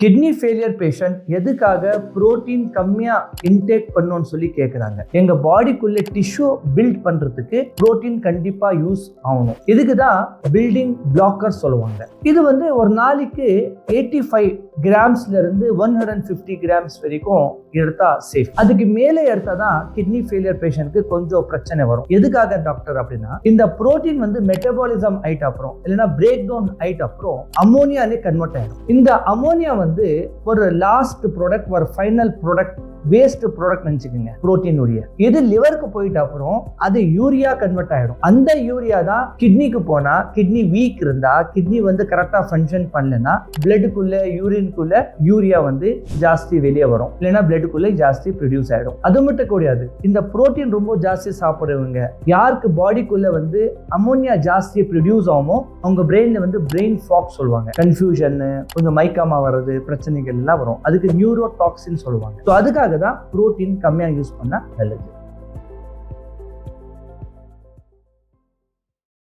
Kidney failure patient எதுக்காக protein கம்மியா intake பண்ணணும்னு சொல்லி கேட்குறாங்க. எங்க பாடிக்குள்ள டிஷ்யூ பில்ட் பண்றதுக்கு புரோட்டீன் கண்டிப்பா யூஸ் ஆகணும். இதுக்கு தான் பில்டிங் பிளாக்கர் சொல்லுவாங்க. இது ஒரு நாளைக்கு 85 கிராம்ஸ்ல இருந்து 150 கிராம்ஸ் வரைக்கும் எடுத்தா சேஃப். அதுக்கு மேலே எடுத்தா தான் கிட்னி ஃபெயிலியர் பேஷண்ட்க்கு கொஞ்சம் பிரச்சனை வரும். எதுக்காக டாக்டர் அப்படின்னா, இந்த புரோட்டீன் மெட்டபாலிசம் ஆயிட்ட அப்புறம் இல்லைன்னா பிரேக் டவுன் ஆயிட்ட அப்புறம் அமோனியாலே கன்வெர்ட் ஆயிடும். இந்த அமோனியா ஒரு லாஸ்ட் ப்ராடக்ட், ஒரு ஃபைனல் ப்ராடக்ட், வேஸ்ட் ப்ராடக்ட் நினைச்சுக்கோங்க. புரோட்டீன் உரிய இது லிவருக்கு போயிட்ட அப்புறம் அது யூரியா கன்வெர்ட் ஆயிடும். அந்த யூரியா தான் கிட்னிக்கு போனா, கிட்னி வீக் இருந்தா, கிட்னி கரெக்டா ஃபங்க்ஷன் பண்ணலன்னா பிளட்டுக்குள்ள யூரின்குள்ள யூரியா ஜாஸ்தி வெளியே வரும், இல்லைன்னா பிளட்டுக்குள்ள ஜாஸ்தி ப்ரொடியூஸ் ஆயிடும். அது மட்டும் கூடாது, இந்த புரோட்டீன் ரொம்ப ஜாஸ்தி சாப்பிடுறவங்க யாருக்கு பாடிக்குள்ள அமோனியா ஜாஸ்தி ப்ரொடியூஸ் ஆகுமோ அவங்க பிரெயின்ல பிரெயின் ஃபாக் சொல்லுவாங்க. கன்ஃபியூஷன், கொஞ்சம் மயக்கமா வர்றது, பிரச்சனைகள் எல்லாம் வரும். அதுக்கு நியூரோ டாக்சின் சொல்லுவாங்க. அதுக்காக தான் புரோட்டீன் கம்மியா யூஸ் பண்ணா நல்லது.